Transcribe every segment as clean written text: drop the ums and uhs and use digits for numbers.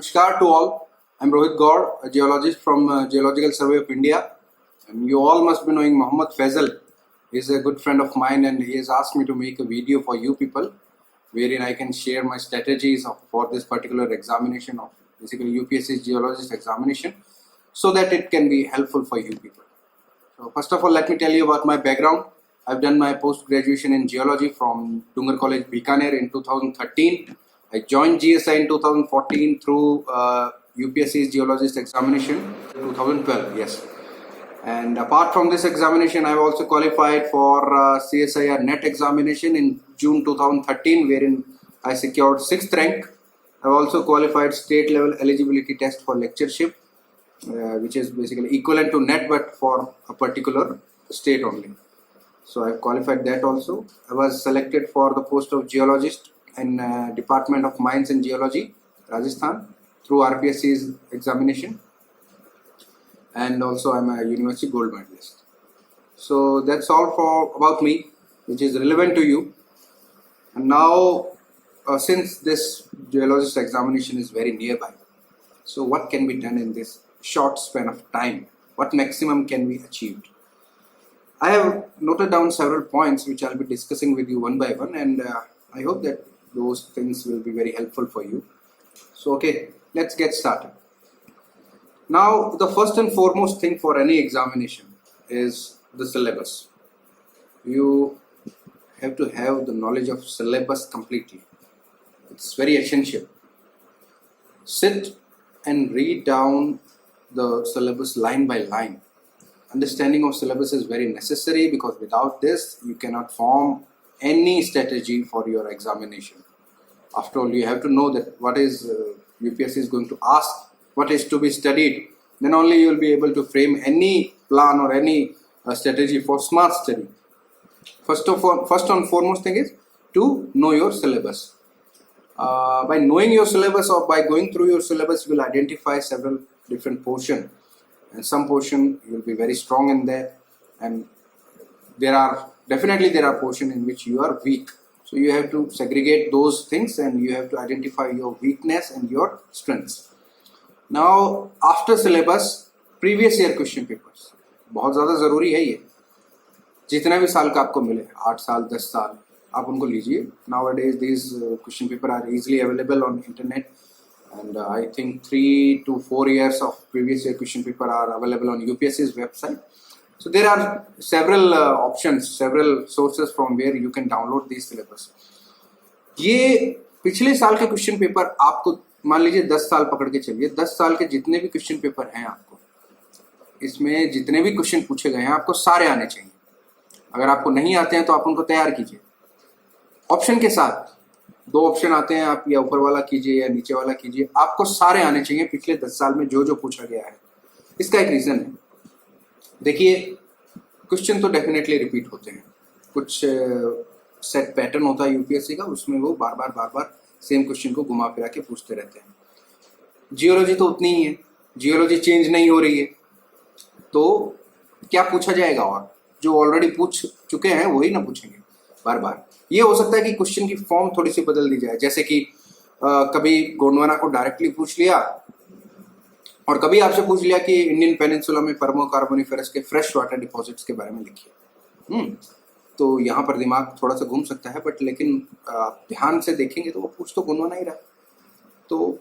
Namaskar to all. I'm Rohit Gaur, a geologist from Geological Survey of India. And you all must be knowing Mohammad Faisal. He's a good friend of mine and he has asked me to make a video for you people wherein I can share my strategies for this particular examination of basically UPSC's geologist examination so that it can be helpful for you people. So first of all, let me tell you about my background. I've done my post-graduation in geology from Dungar College, Bikaner in 2013. I joined GSI in 2014 through UPSC's geologist examination 2012, yes. And apart from this examination, I've also qualified for CSIR NET examination in June 2013, wherein I secured 6th rank. I've also qualified state level eligibility test for lectureship, which is basically equivalent to NET but for a particular state only. So I've qualified that also. I was selected for the post of geologist in Department of Mines and Geology, Rajasthan, through RPSC's examination. And also I'm a university gold medalist. So that's all for about me, which is relevant to you. And now, since this geologist examination is very nearby, so what can be done in this short span of time? What maximum can be achieved? I have noted down several points which I'll be discussing with you one by one, and I hope that those things will be very helpful for you. So okay, let's get started. Now, the first and foremost thing for any examination is the syllabus. You have to have the knowledge of syllabus completely. It's very essential. Sit and read down the syllabus line by line. Understanding of syllabus is very necessary because without this, you cannot form any strategy for your examination. After all, you have to know that what is UPSC is going to ask, what is to be studied. Then only you will be able to frame any plan or any strategy for smart study. First and foremost thing is to know your syllabus. By knowing your syllabus or by going through your syllabus, you will identify several different portions. And some portion you will be very strong in there, and there are portions in which you are weak. So you have to segregate those things and you have to identify your weakness and your strengths. Now after syllabus, previous year question papers बहुत ज़्यादा ज़रूरी है ये. जितने भी साल का आपको मिले, 8 साल 10 साल, आप उनको लीजिए. Nowadays these question paper are easily available on internet. And I think 3 to 4 years of previous year question paper are available on UPSC's website. So there are several options, several sources from where you can download these syllabus. ये पिछले साल के question paper आपको मान लीजिए 10 साल पकड़ के चलिए, 10 साल के जितने भी क्वेश्चन पेपर हैं आपको, इसमें जितने भी क्वेश्चन पूछे गए हैं आपको सारे आने चाहिए. अगर आपको नहीं आते हैं तो आप उनको तैयार कीजिए ऑप्शन के साथ. 2 ऑप्शन आते हैं, आप या ऊपर वाला कीजिए या नीचे वाला कीजिए. आपको सारे आने चाहिए पिछले 10 साल में जो पूछा गया है. इसका एक रीज़न है. देखिए, क्वेश्चन तो डेफिनेटली रिपीट होते हैं. कुछ सेट पैटर्न होता है यूपीएससी का, उसमें वो बार बार सेम क्वेश्चन को घुमा फिरा के पूछते रहते हैं. जियोलॉजी तो उतनी ही है, जियोलॉजी चेंज नहीं हो रही है, तो क्या पूछा जाएगा? और जो ऑलरेडी पूछ चुके हैं वही ना पूछेंगे बार बार. ये हो सकता है कि क्वेश्चन की फॉर्म थोड़ी सी बदल दी जाए, जैसे कि कभी गोंडवाना को डायरेक्टली पूछ लिया और कभी आपसे पूछ लिया कि इंडियन पेनिनसुला में पर्मो कार्बोनिफेरस के फ्रेश वाटर डिपॉजिट्स के बारे में लिखिए. तो यहाँ पर दिमाग थोड़ा सा घूम सकता है, बट लेकिन ध्यान से देखेंगे तो वो पूछ तो गोंडवाना ही रहा. तो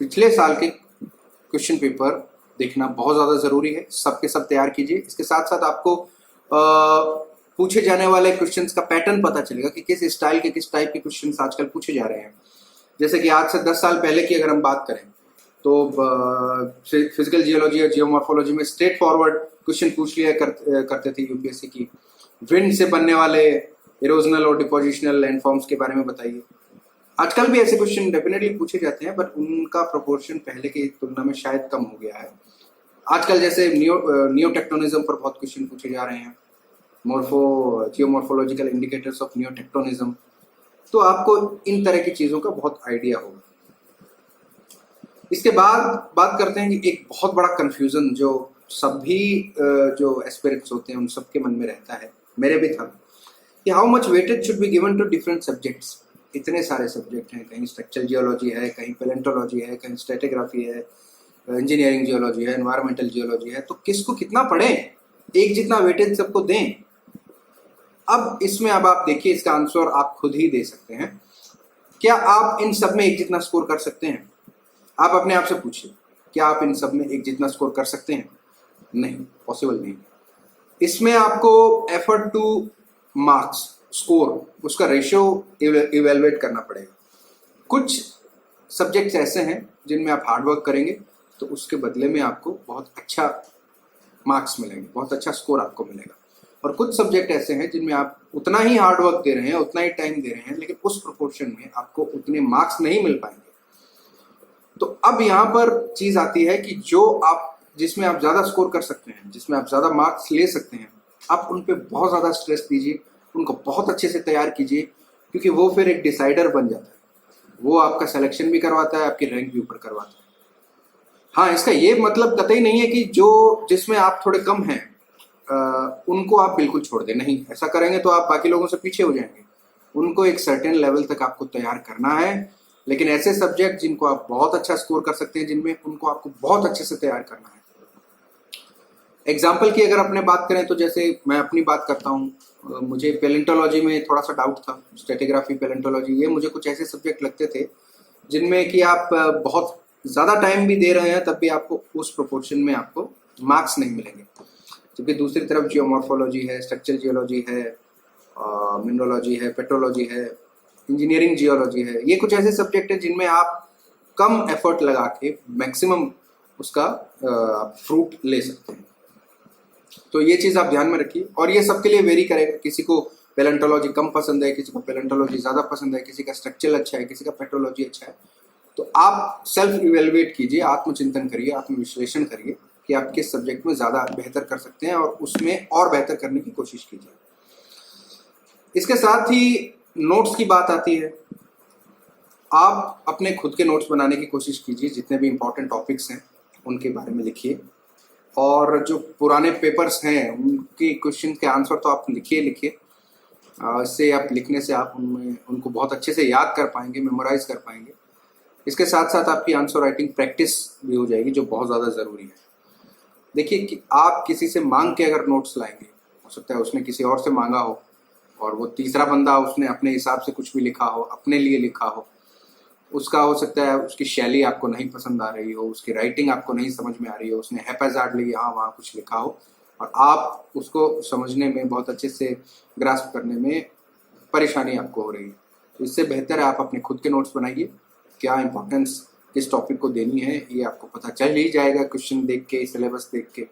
पिछले साल के क्वेश्चन पेपर देखना बहुत ज़्यादा ज़रूरी है. सबके सब तैयार कीजिए. इसके साथ साथ आपको पूछे जाने वाले क्वेश्चंस का पैटर्न पता चलेगा कि किस स्टाइल के किस टाइप के क्वेश्चंस आजकल पूछे जा रहे हैं. जैसे कि आज से 10 साल पहले की अगर हम बात करें तो फिजिकल जियोलॉजी और जियोमॉर्फोलॉजी में स्ट्रेट फॉरवर्ड क्वेश्चन पूछ लिया करते थे यूपीएससी की. विंड से बनने वाले इरोजनल और डिपोजिशनल लैंडफॉर्म्स के बारे में बताइए. आजकल भी ऐसे क्वेश्चन डेफिनेटली पूछे जाते हैं, बट उनका प्रोपोर्शन पहले की तुलना में शायद कम हो गया है. आजकल जैसे नियो टेक्टोनिज्म पर बहुत क्वेश्चन पूछे जा रहे हैं, जियोमॉर्फोलॉजिकल इंडिकेटर्स ऑफ नियोटेक्टोनिज्म. तो आपको इन तरह की चीज़ों का बहुत आइडिया होगा. इसके बाद बात करते हैं कि एक बहुत बड़ा कंफ्यूजन जो सभी जो एस्पिरेंट्स होते हैं उन सबके मन में रहता है, मेरे भी था, कि how much weightage should be given to different subjects. इतने सारे सब्जेक्ट हैं, कहीं स्ट्रक्चरल जियोलॉजी है, कहीं पैलेंटोलॉजी है, कहीं स्ट्रेटिग्राफी है, इंजीनियरिंग जियोलॉजी है, एनवायरमेंटल जियोलॉजी है, तो किसको कितना पढ़ें, एक जितना वेटेज सबको दें। अब इसमें अब आप देखिए, इसका आंसर आप खुद ही दे सकते हैं। क्या आप इन सब में एक जितना स्कोर कर सकते हैं? आप अपने आप से पूछिए, क्या आप इन सब में एक जितना स्कोर कर सकते हैं? नहीं, पॉसिबल नहीं। इसमें आपको एफर्ट टू मार्क्स स्कोर, उसका रेशियो इवेलुएट करना पड़ेगा। कुछ सब्जेक्ट्स ऐसे हैं जिनमें आप हार्डवर्क करेंगे तो उसके बदले में आपको बहुत अच्छा मार्क्स मिलेंगे, बहुत अच्छा स्कोर आपको मिलेगा। और कुछ सब्जेक्ट ऐसे हैं जिनमें आप उतना ही हार्डवर्क दे रहे हैं, उतना ही टाइम दे रहे हैं, लेकिन उस प्रोपोर्शन में आपको उतने मार्क्स नहीं मिल पाएंगे। तो अब यहाँ पर चीज आती है कि जो आप जिसमें आप ज्यादा स्कोर कर सकते हैं, जिसमें आप ज्यादा मार्क्स ले सकते हैं, आप उन पे बहुत ज्यादा स्ट्रेस दीजिए, उनको बहुत अच्छे से तैयार कीजिए, क्योंकि वो फिर एक डिसाइडर बन जाता है। वो आपका सिलेक्शन भी करवाता है, आपकी रैंक भी ऊपर करवाता है। हाँ, इसका ये मतलब कतई नहीं है कि जो जिसमें आप थोड़े कम हैं उनको आप बिल्कुल छोड़ दें। नहीं, ऐसा करेंगे तो आप बाकी लोगों से पीछे हो जाएंगे। उनको एक सर्टेन लेवल तक आपको तैयार करना है, लेकिन ऐसे सब्जेक्ट जिनको आप बहुत अच्छा स्कोर कर सकते हैं, जिनमें उनको आपको बहुत अच्छे से तैयार करना है। एग्जाम्पल की अगर अपने बात करें तो जैसे मैं अपनी बात करता हूँ, मुझे पैलेंटोलॉजी में थोड़ा सा डाउट था। स्ट्रेटिग्राफी, पैलेंटोलॉजी, ये मुझे कुछ ऐसे सब्जेक्ट लगते थे जिनमें कि आप बहुत ज़्यादा टाइम भी दे रहे हैं तब भी आपको उस प्रोपोर्शन में आपको मार्क्स नहीं मिलेंगे। जबकि दूसरी तरफ जियोमॉर्फोलॉजी है, स्ट्रक्चरल जियोलॉजी है, मिनरोलॉजी है, पेट्रोलॉजी है, इंजीनियरिंग जियोलॉजी है, ये कुछ ऐसे सब्जेक्ट हैं जिनमें आप कम एफर्ट लगा के मैक्सिमम उसका फ्रूट ले सकते हैं। तो ये चीज़ आप ध्यान में रखिए, और ये सबके लिए वेरी करेगा। किसी को पैलेंटोलॉजी कम पसंद है, किसी को पैलेंटोलॉजी ज़्यादा पसंद है, किसी का स्ट्रक्चरल अच्छा है, किसी का पेट्रोलॉजी अच्छा है। तो आप सेल्फ इवेलुएट कीजिए, आत्मचिंतन करिए, आत्मविश्लेषण करिए कि आप किस सब्जेक्ट में ज़्यादा बेहतर कर सकते हैं और उसमें और बेहतर करने की कोशिश कीजिए। इसके साथ ही नोट्स की बात आती है। आप अपने खुद के नोट्स बनाने की कोशिश कीजिए, जितने भी इम्पोर्टेंट टॉपिक्स हैं उनके बारे में लिखिए, और जो पुराने पेपर्स हैं उनके क्वेश्चन के आंसर तो आप लिखिए। इससे आप लिखने से आप उनमें उनको बहुत अच्छे से याद कर पाएंगे, मेमोराइज कर पाएंगे। इसके साथ साथ आपकी आंसर राइटिंग प्रैक्टिस भी हो जाएगी, जो बहुत ज़्यादा ज़रूरी है। देखिए कि आप किसी से मांग के अगर नोट्स लाएंगे, हो सकता है उसने किसी और से मांगा हो और वो तीसरा बंदा उसने अपने हिसाब से कुछ भी लिखा हो, अपने लिए लिखा हो। उसका हो सकता है उसकी शैली आपको नहीं पसंद आ रही हो, उसकी राइटिंग आपको नहीं समझ में आ रही हो, उसने हैप्पैज़ार्डली यहाँ वहाँ कुछ लिखा हो और आप उसको समझने में, बहुत अच्छे से ग्रास्प करने में परेशानी आपको हो रही है। तो इससे बेहतर है आप अपने खुद के नोट्स बनाइए। क्या इंपॉर्टेंस किस टॉपिक को देनी है ये आपको पता चल ही जाएगा क्वेश्चन देख के, सिलेबस देख के,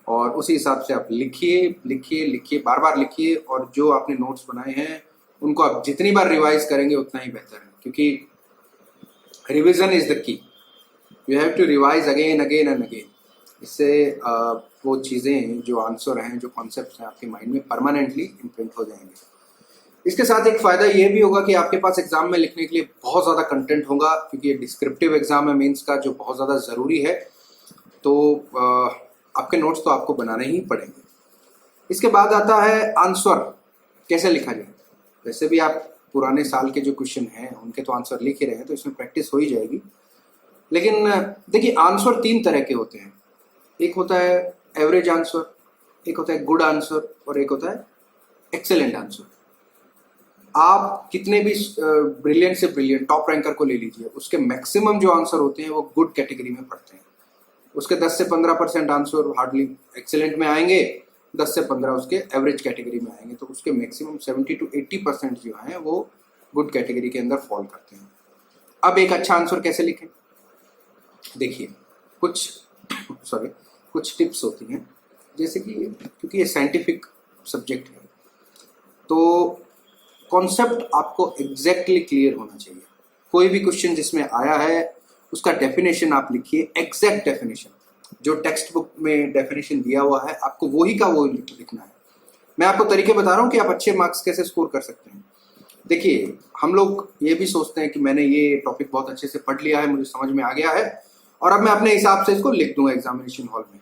और उसी हिसाब से आप लिखिए, बार बार लिखिए। और जो आपने नोट्स बनाए हैं उनको आप जितनी बार रिवाइज करेंगे उतना ही बेहतर है, क्योंकि revision is the key. You have to revise again and again. इससे वो चीज़ें, जो आंसर हैं, जो कॉन्सेप्ट हैं, आपके माइंड में परमानेंटली इम्प्रिंट हो जाएंगे। इसके साथ एक फ़ायदा ये भी होगा कि आपके पास एग्जाम में लिखने के लिए बहुत ज़्यादा कंटेंट होगा, क्योंकि ये डिस्क्रिप्टिव एग्जाम है मेंस का, जो बहुत ज़्यादा ज़रूरी है। तो आपके नोट्स तो आपको बनाने ही पड़ेंगे। इसके बाद आता है आंसर कैसे लिखा जाए। वैसे भी आप पुराने साल के जो क्वेश्चन हैं उनके तो आंसर लिख ही रहे हैं, तो इसमें प्रैक्टिस हो ही जाएगी। लेकिन देखिए, आंसर 3 तरह के होते हैं। एक होता है एवरेज आंसर, एक होता है गुड आंसर, और एक होता है एक्सेलेंट आंसर। आप कितने भी ब्रिलियंट से ब्रिलियंट टॉप रैंकर को ले लीजिए, उसके मैक्सिमम जो आंसर होते हैं वो गुड कैटेगरी में पड़ते हैं। उसके 10 से 15% आंसर हार्डली एक्सेलेंट में आएंगे, 10 से 15 उसके एवरेज कैटेगरी में आएंगे। तो उसके मैक्सिमम 70 to 80% जो हैं वो गुड कैटेगरी के अंदर फॉल करते हैं। अब एक अच्छा आंसर कैसे लिखें, देखिए कुछ टिप्स होती हैं। जैसे कि क्योंकि ये साइंटिफिक सब्जेक्ट है, तो कॉन्सेप्ट आपको एग्जैक्टली क्लियर होना चाहिए। कोई भी क्वेश्चन जिसमें आया है उसका डेफिनेशन आप लिखिए, एग्जैक्ट डेफिनेशन। जो टेक्स्ट बुक में डेफिनेशन दिया हुआ है आपको वही का वो लिखना है। मैं आपको तरीके बता रहा हूँ कि आप अच्छे मार्क्स कैसे स्कोर कर सकते हैं। देखिए, हम लोग ये भी सोचते हैं कि मैंने ये टॉपिक बहुत अच्छे से पढ़ लिया है, मुझे समझ में आ गया है और अब मैं अपने हिसाब से इसको लिख दूंगा एग्जामिनेशन हॉल में।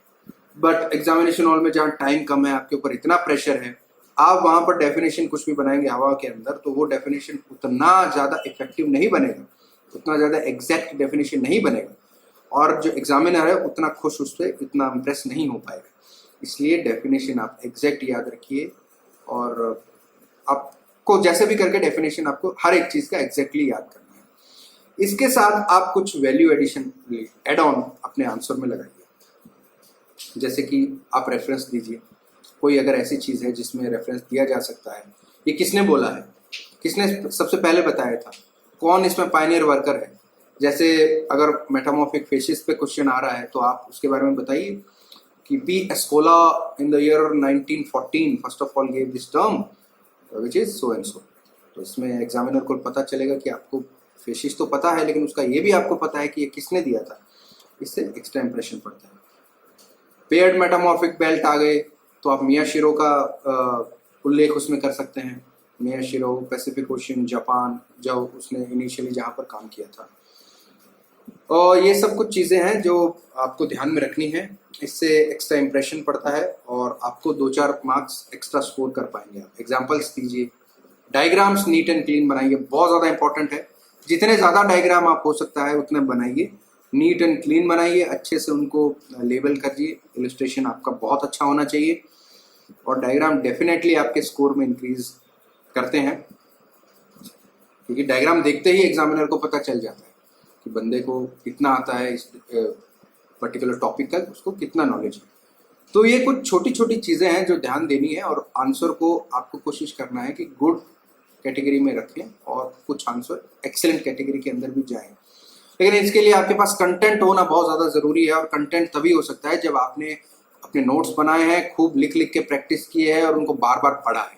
बट एग्जामिनेशन हॉल में जहाँ टाइम कम है, आपके ऊपर इतना प्रेशर है, आप वहाँ पर डेफिनेशन कुछ भी बनाएंगे हवा के अंदर, तो वो डेफिनेशन उतना ज़्यादा इफेक्टिव नहीं बनेगा, उतना ज़्यादा एग्जैक्ट डेफिनेशन नहीं बनेगा, और जो एग्जामिनर है उतना खुश उस पर इतना इम्प्रेस नहीं हो पाएगा। इसलिए डेफिनेशन आप एग्जैक्ट याद रखिए, और आपको जैसे भी करके डेफिनेशन आपको हर एक चीज़ का एग्जैक्टली याद करना है। इसके साथ आप कुछ वैल्यू एडिशन एड ऑन अपने आंसर में लगाइए। जैसे कि आप रेफरेंस दीजिए, कोई अगर ऐसी चीज़ है जिसमें रेफरेंस दिया जा सकता है, ये किसने बोला है, किसने सबसे पहले बताया था, कौन इसमें पायनियर वर्कर है। जैसे अगर मेटामॉर्फिक फेसिस पे क्वेश्चन आ रहा है तो आप उसके बारे में बताइए कि P Eskola in the year 1914 first of all gave this term which is so and so. तो इसमें एग्जामिनर को पता चलेगा कि आपको फेसिस तो पता है, लेकिन उसका ये भी आपको पता है कि ये किसने दिया था। इससे एक्स्ट्रा इंप्रेशन पड़ता है। पेयर्ड मेटामॉर्फिक बेल्ट आ गए तो आप मियाशिरो का उल्लेख उसमें कर सकते हैं। मियाशिरो पैसिफिक ओशियन जापान, जब उसने इनिशियली जहाँ पर काम किया था। और ये सब कुछ चीज़ें हैं जो आपको ध्यान में रखनी है, इससे एक्स्ट्रा इंप्रेशन पड़ता है और आपको 2-4 मार्क्स एक्स्ट्रा स्कोर कर पाएंगे। आप एग्जांपल्स दीजिए, डायग्राम्स नीट एंड क्लीन बनाइए, बहुत ज़्यादा इंपॉर्टेंट है। जितने ज़्यादा डायग्राम आप हो सकता है उतने बनाइए, नीट एंड क्लीन बनाइए, अच्छे से उनको लेबल करिए, इलस्ट्रेशन आपका बहुत अच्छा होना चाहिए, और डायग्राम डेफिनेटली आपके स्कोर में इंक्रीज करते हैं, क्योंकि डायग्राम देखते ही एग्जामिनर को पता चल जाता है कि बंदे को कितना आता है इस पर्टिकुलर टॉपिक का, उसको कितना नॉलेज है। तो ये कुछ छोटी छोटी चीज़ें हैं जो ध्यान देनी है, और आंसर को आपको कोशिश करना है कि गुड कैटेगरी में रखें और कुछ आंसर एक्सेलेंट कैटेगरी के अंदर भी जाएं। लेकिन इसके लिए आपके पास कंटेंट होना बहुत ज़्यादा ज़रूरी है, और कंटेंट तभी हो सकता है जब आपने अपने नोट्स बनाए हैं, खूब लिख लिख के प्रैक्टिस किए हैं और उनको बार बार पढ़ा है।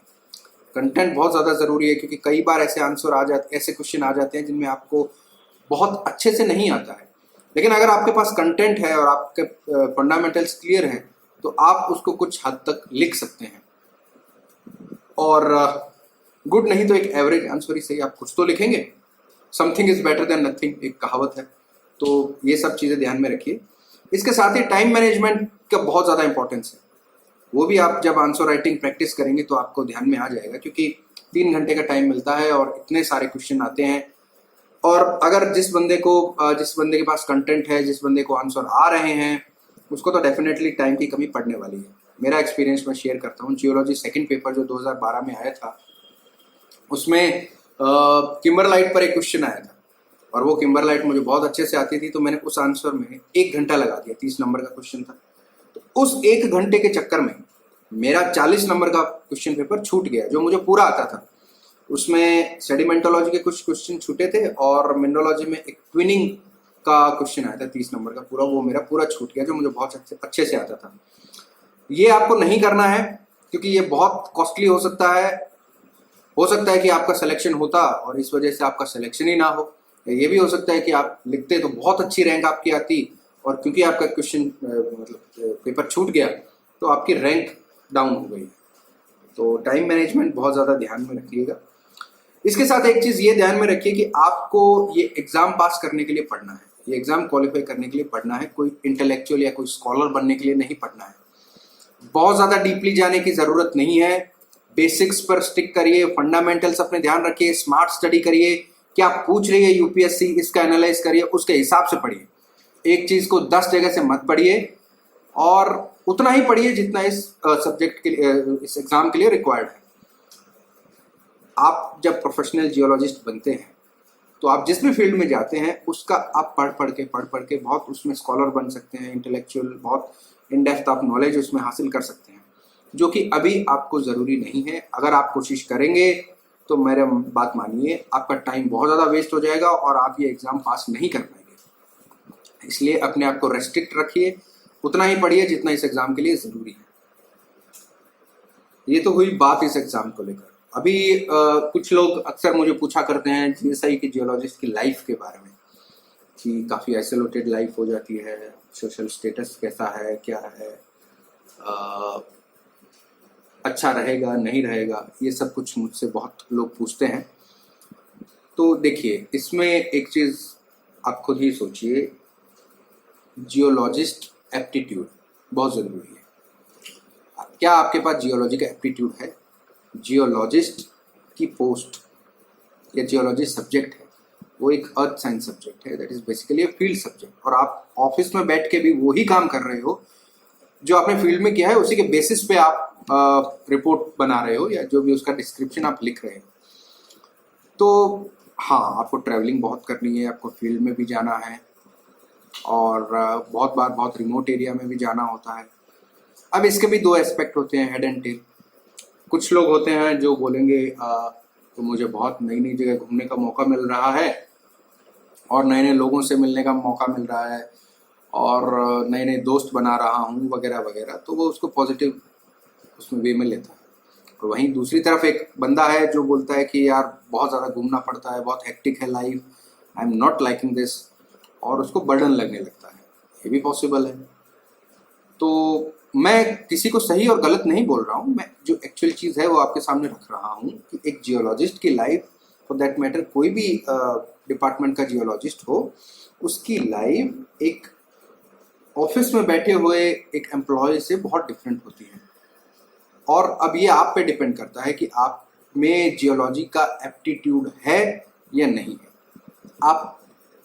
कंटेंट बहुत ज़्यादा ज़रूरी है, क्योंकि कई बार ऐसे आंसर आ जाते, ऐसे क्वेश्चन आ जाते हैं जिनमें आपको बहुत अच्छे से नहीं आता है। लेकिन अगर आपके पास कंटेंट है और आपके फंडामेंटल्स क्लियर हैं, तो आप उसको कुछ हद तक लिख सकते हैं, और गुड नहीं तो एक एवरेज आंसर ही सही, आप कुछ तो लिखेंगे। Something is better than nothing, एक कहावत है। तो ये सब चीज़ें ध्यान में रखिए। इसके साथ ही टाइम मैनेजमेंट का बहुत ज़्यादा इंपॉर्टेंस है, वो भी आप जब आंसर राइटिंग प्रैक्टिस करेंगे तो आपको ध्यान में आ जाएगा, क्योंकि 3 घंटे का टाइम मिलता है और इतने सारे क्वेश्चन आते हैं। और अगर जिस बंदे के पास कंटेंट है, जिस बंदे को आंसर आ रहे हैं, उसको तो डेफिनेटली टाइम की कमी पड़ने वाली है। मेरा एक्सपीरियंस मैं शेयर करता हूँ। जियोलॉजी सेकंड पेपर जो 2012 में आया था, उसमें किम्बरलाइट पर एक क्वेश्चन आया था, और वो किम्बरलाइट मुझे बहुत अच्छे से आती थी, तो मैंने उस आंसर में 1 घंटा लगा दिया। 30 नंबर का क्वेश्चन था, तो उस 1 घंटे के चक्कर में मेरा 40 नंबर का क्वेश्चन पेपर छूट गया, जो मुझे पूरा आता था। उसमें सेडिमेंटोलॉजी के कुछ क्वेश्चन छूटे थे, और मिनरोलॉजी में एक ट्विनिंग का क्वेश्चन आया था 30 नंबर का पूरा, वो मेरा पूरा छूट गया, जो मुझे बहुत अच्छे से आता था। ये आपको नहीं करना है, क्योंकि ये बहुत कॉस्टली हो सकता है। हो सकता है कि आपका सिलेक्शन होता और इस वजह से आपका सिलेक्शन ही ना हो। ये भी हो सकता है कि आप लिखते तो बहुत अच्छी रैंक आपकी आती, और क्योंकि आपका क्वेश्चन मतलब पेपर छूट गया तो आपकी रैंक डाउन हो गई। तो टाइम मैनेजमेंट बहुत ज़्यादा ध्यान में रखिएगा। इसके साथ एक चीज़ ये ध्यान में रखिए कि आपको ये एग्ज़ाम पास करने के लिए पढ़ना है, ये एग्ज़ाम क्वालिफाई करने के लिए पढ़ना है, कोई इंटेलेक्चुअल या कोई स्कॉलर बनने के लिए नहीं पढ़ना है। बहुत ज़्यादा डीपली जाने की ज़रूरत नहीं है। बेसिक्स पर स्टिक करिए, फंडामेंटल्स अपने ध्यान रखिए, स्मार्ट स्टडी करिए। क्या पूछ रही है यूपीएससी, इसका एनालाइज करिए, उसके हिसाब से पढ़िए। एक चीज़ को 10 जगह से मत पढ़िए, और उतना ही पढ़िए जितना इस सब्जेक्ट के लिए, इस एग्ज़ाम के लिए रिक्वायर्ड है। आप जब प्रोफेशनल जियोलॉजिस्ट बनते हैं तो आप जिस भी फील्ड में जाते हैं उसका आप पढ़ पढ़ के बहुत उसमें स्कॉलर बन सकते हैं, इंटेलेक्चुअल, बहुत इन डेप्थ आप नॉलेज उसमें हासिल कर सकते हैं, जो कि अभी आपको ज़रूरी नहीं है। अगर आप कोशिश करेंगे तो मेरे बात मानिए, आपका टाइम बहुत ज़्यादा वेस्ट हो जाएगा और आप ये एग्ज़ाम पास नहीं कर पाएंगे। इसलिए अपने आप को रेस्ट्रिक्ट रखिए, उतना ही पढ़िए जितना इस एग्ज़ाम के लिए ज़रूरी है। ये तो हुई बात इस एग्ज़ाम को लेकर। अभी कुछ लोग अक्सर मुझे पूछा करते हैं जीएसआई की जियोलॉजिस्ट की लाइफ के बारे में, कि काफ़ी आइसोलेटेड लाइफ हो जाती है, सोशल स्टेटस कैसा है, क्या है, अच्छा रहेगा नहीं रहेगा, ये सब कुछ मुझसे बहुत लोग पूछते हैं। तो देखिए, इसमें एक चीज़ आप खुद ही सोचिए, जियोलॉजिस्ट एप्टीट्यूड बहुत ज़रूरी है। क्या आपके पास जियोलॉजी का एप्टीट्यूड है? जियोलॉजिस्ट की पोस्ट या जियोलॉजिस्ट सब्जेक्ट है वो एक अर्थ साइंस सब्जेक्ट है, that is basically a field subject. और आप ऑफिस में बैठ के भी वही काम कर रहे हो जो आपने फील्ड में किया है, उसी के बेसिस पे आप रिपोर्ट बना रहे हो या जो भी उसका डिस्क्रिप्शन आप लिख रहे हो। तो हाँ, आपको ट्रैवलिंग बहुत करनी है, आपको फील्ड में भी जाना है और बहुत बार बहुत रिमोट एरिया में भी जाना होता है। अब इसके भी दो एस्पेक्ट होते हैं, हेड एंड टेल। कुछ लोग होते हैं जो बोलेंगे तो मुझे बहुत नई नई जगह घूमने का मौका मिल रहा है और नए नए लोगों से मिलने का मौका मिल रहा है और नए नए दोस्त बना रहा हूँ वगैरह वगैरह, तो वो उसको पॉजिटिव उसमें वे में लेता है। और वहीं दूसरी तरफ एक बंदा है जो बोलता है कि यार बहुत ज़्यादा घूमना पड़ता है, बहुत हेक्टिक है life, I am not liking this, और उसको बर्डन लगने लगता है। ये भी पॉसिबल है। तो मैं किसी को सही और गलत नहीं बोल रहा हूँ, मैं जो एक्चुअल चीज़ है वो आपके सामने रख रहा हूँ कि एक जियोलॉजिस्ट की लाइफ, फॉर दैट मैटर कोई भी डिपार्टमेंट का जियोलॉजिस्ट हो, उसकी लाइफ एक ऑफिस में बैठे हुए एक एम्प्लॉय से बहुत डिफरेंट होती है। और अब ये आप पे डिपेंड करता है कि आप में जियोलॉजी का एप्टीट्यूड है या नहीं है। आप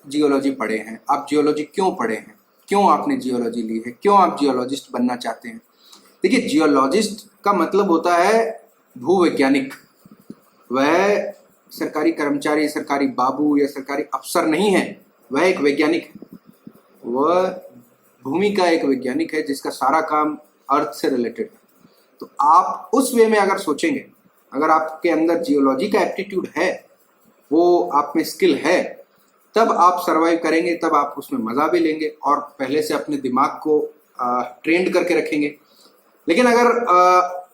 जियोलॉजी पढ़े हैं, आप जियोलॉजी क्यों पढ़े हैं, क्यों आपने जियोलॉजी ली है, क्यों आप जियोलॉजिस्ट बनना चाहते हैं। देखिए, जियोलॉजिस्ट का मतलब होता है भूवैज्ञानिक। वह सरकारी कर्मचारी, सरकारी बाबू या सरकारी अफसर नहीं है, वह एक वैज्ञानिक है। वह भूमि का एक वैज्ञानिक है जिसका सारा काम अर्थ से रिलेटेड है। तो आप उस वे में अगर सोचेंगे, अगर आपके अंदर जियोलॉजी का एप्टीट्यूड है, वो आप में स्किल है, तब आप सरवाइव करेंगे, तब आप उसमें मज़ा भी लेंगे और पहले से अपने दिमाग को ट्रेंड करके रखेंगे। लेकिन अगर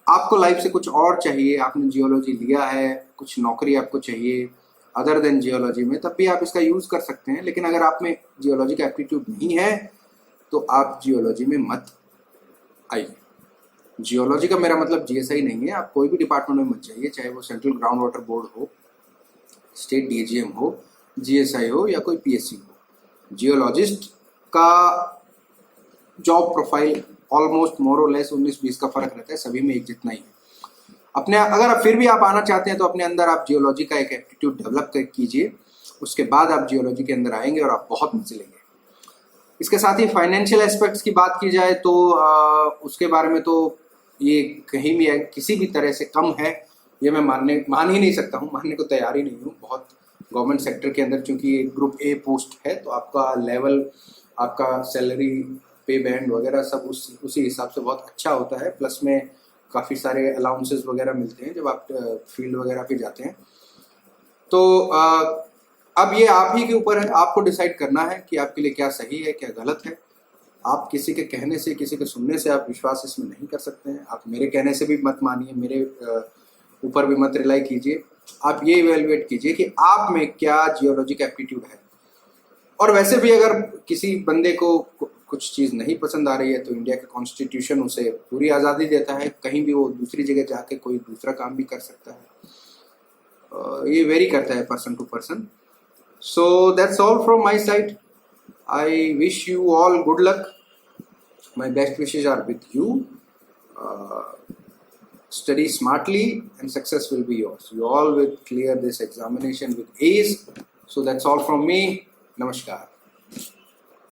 आपको लाइफ से कुछ और चाहिए, आपने जियोलॉजी लिया है, कुछ नौकरी आपको चाहिए अदर देन जियोलॉजी में, तब भी आप इसका यूज़ कर सकते हैं। लेकिन अगर आप में जियोलॉजी का एप्टीट्यूड नहीं है तो आप जियोलॉजी में मत आइए। जियोलॉजी का मेरा मतलब जीएसआई नहीं है, आप कोई भी डिपार्टमेंट में मत जाइए, चाहे वो सेंट्रल ग्राउंड वाटर बोर्ड हो, स्टेट डीजीएम हो, जीएसआई हो या कोई पीएससी हो। जियोलॉजिस्ट का जॉब प्रोफाइल ऑलमोस्ट मोर और लेस 19-20 का फर्क रहता है, सभी में एक जितना ही है। अपने अगर आप फिर भी आप आना चाहते हैं तो अपने अंदर आप जियोलॉजी का एक एप्टीट्यूड डेवलप कीजिए, उसके बाद आप जियोलॉजी के अंदर आएंगे और आप बहुत मजे लेंगे। इसके साथ ही फाइनेंशियल एस्पेक्ट्स की बात की जाए तो उसके बारे में तो ये कहीं भी किसी भी तरह से कम है, ये मैं मान ही नहीं सकता हूँ, मानने को तैयार ही नहीं हूँ। बहुत गवर्नमेंट सेक्टर के अंदर चूंकि एक ग्रुप ए पोस्ट है तो आपका लेवल, आपका सैलरी, पे बैंड वगैरह सब उसी हिसाब से बहुत अच्छा होता है। प्लस में काफ़ी सारे अलाउंसेस वगैरह मिलते हैं जब आप फील्ड वगैरह पे जाते हैं। तो अब ये आप ही के ऊपर है, आपको डिसाइड करना है कि आपके लिए क्या सही है, क्या गलत है। आप किसी के कहने से, किसी के सुनने से आप विश्वास इसमें नहीं कर सकते हैं। आप मेरे कहने से भी मत मानिए, मेरे ऊपर भी मत रिलाई कीजिए। आप ये इवेलुएट कीजिए कि आप में क्या जियोलॉजी का एप्टीट्यूड है। और वैसे भी अगर किसी बंदे को कुछ चीज़ नहीं पसंद आ रही है तो इंडिया का कॉन्स्टिट्यूशन उसे पूरी आज़ादी देता है, कहीं भी वो दूसरी जगह जाके कोई दूसरा काम भी कर सकता है। ये वेरी करता है person to person. So that's all from my side. I wish you all good luck. My best wishes are with you. Study smartly and success will be yours. You all will clear this examination with ease. So that's all from me. Namaskar.